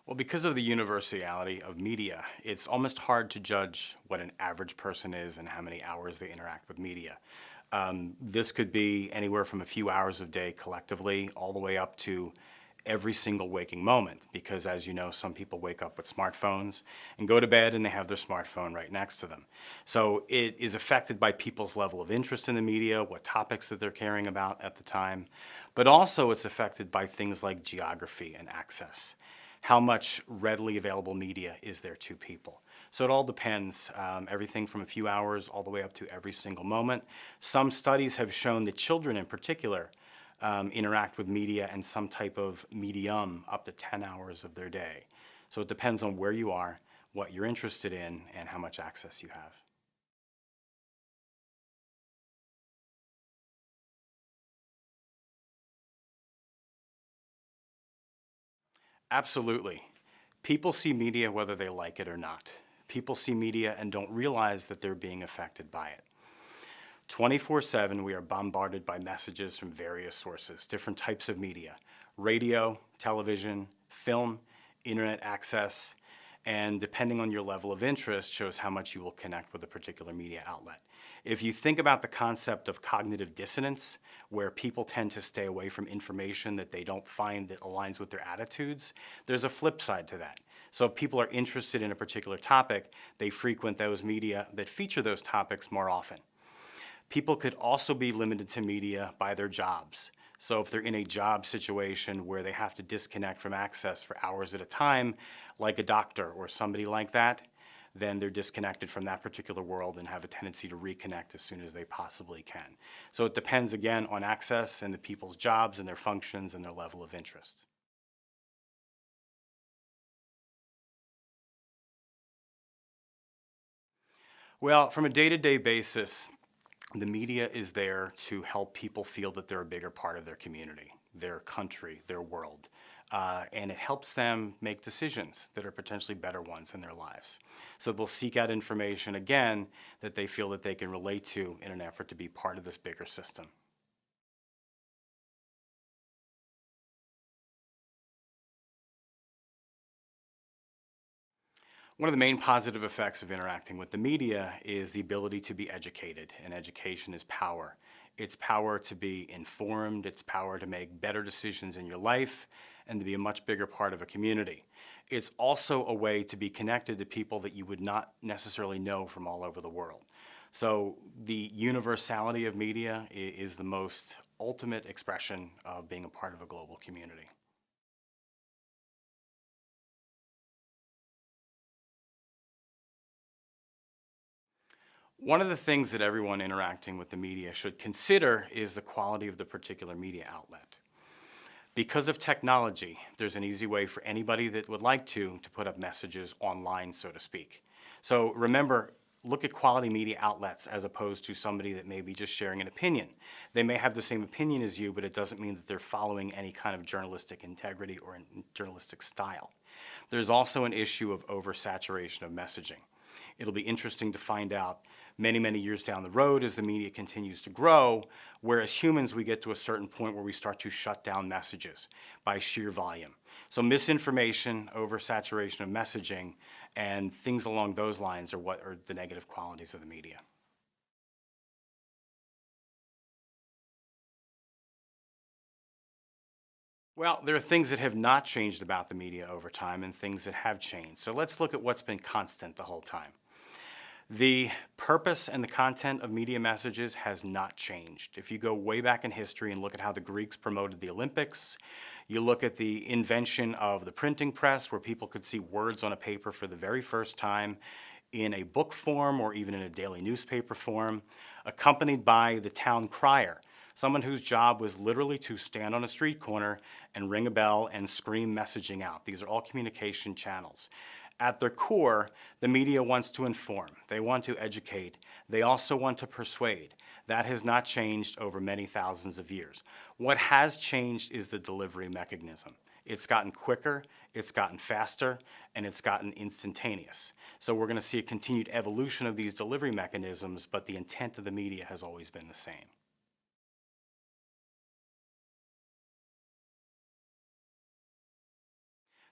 Well, because of the universality of media, it's almost hard to judge what an average person is and how many hours they interact with media. This could be anywhere from a few hours a day collectively, all the way up to every single waking moment. Because as you know, some people wake up with smartphones and go to bed and they have their smartphone right next to them. So it is affected by people's level of interest in the media, what topics that they're caring about at the time, but also it's affected by things like geography and access. How much readily available media is there to people? So it all depends, everything from a few hours all the way up to every single moment. Some studies have shown that children in particular interact with media and some type of medium up to 10 hours of their day. So it depends on where you are, what you're interested in, and how much access you have. Absolutely. People see media whether they like it or not. People see media and don't realize that they're being affected by it. 24/7, we are bombarded by messages from various sources, different types of media, radio, television, film, internet access, and depending on your level of interest shows how much you will connect with a particular media outlet. If you think about the concept of cognitive dissonance, where people tend to stay away from information that they don't find that aligns with their attitudes, there's a flip side to that. So if people are interested in a particular topic, they frequent those media that feature those topics more often. People could also be limited to media by their jobs. So if they're in a job situation where they have to disconnect from access for hours at a time, like a doctor or somebody like that, then they're disconnected from that particular world and have a tendency to reconnect as soon as they possibly can. So it depends again on access and the people's jobs and their functions and their level of interest. Well, from a day-to-day basis, the media is there to help people feel that they're a bigger part of their community, their country, their world. And it helps them make decisions that are potentially better ones in their lives. So they'll seek out information, again, that they feel that they can relate to in an effort to be part of this bigger system. One of the main positive effects of interacting with the media is the ability to be educated, and education is power. It's power to be informed, it's power to make better decisions in your life, and to be a much bigger part of a community. It's also a way to be connected to people that you would not necessarily know from all over the world. So the universality of media is the most ultimate expression of being a part of a global community. One of the things that everyone interacting with the media should consider is the quality of the particular media outlet. Because of technology, there's an easy way for anybody that would like to put up messages online, so to speak. So remember, look at quality media outlets as opposed to somebody that may be just sharing an opinion. They may have the same opinion as you, but it doesn't mean that they're following any kind of journalistic integrity or journalistic style. There's also an issue of oversaturation of messaging. It'll be interesting to find out many, many years down the road as the media continues to grow, whereas humans, we get to a certain point where we start to shut down messages by sheer volume. So misinformation, oversaturation of messaging, and things along those lines are what are the negative qualities of the media. Well, there are things that have not changed about the media over time and things that have changed. So let's look at what's been constant the whole time. The purpose and the content of media messages has not changed. If you go way back in history and look at how the Greeks promoted the Olympics, you look at the invention of the printing press where people could see words on a paper for the very first time in a book form or even in a daily newspaper form, accompanied by the town crier, someone whose job was literally to stand on a street corner and ring a bell and scream messaging out. These are all communication channels. At their core, the media wants to inform. They want to educate. They also want to persuade. That has not changed over many thousands of years. What has changed is the delivery mechanism. It's gotten quicker, it's gotten faster, and it's gotten instantaneous. So we're going to see a continued evolution of these delivery mechanisms, but the intent of the media has always been the same.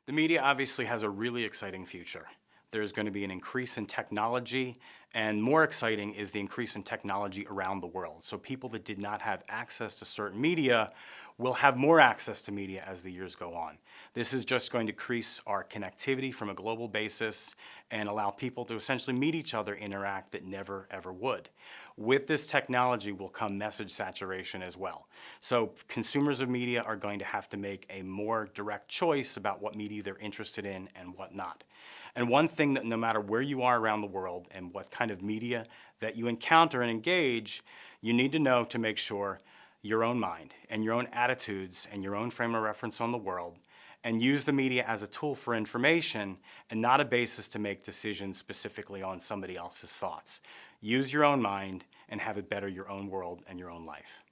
The media obviously has a really exciting future. There's going to be an increase in technology, and more exciting is the increase in technology around the world. So people that did not have access to certain media will have more access to media as the years go on. This is just going to increase our connectivity from a global basis and allow people to essentially meet each other, interact that never ever would. With this technology will come message saturation as well. So consumers of media are going to have to make a more direct choice about what media they're interested in and what not. And one thing that no matter where you are around the world and what kind of media that you encounter and engage, you need to know to make sure your own mind and your own attitudes and your own frame of reference on the world, and use the media as a tool for information and not a basis to make decisions specifically on somebody else's thoughts. Use your own mind and have it better your own world and your own life.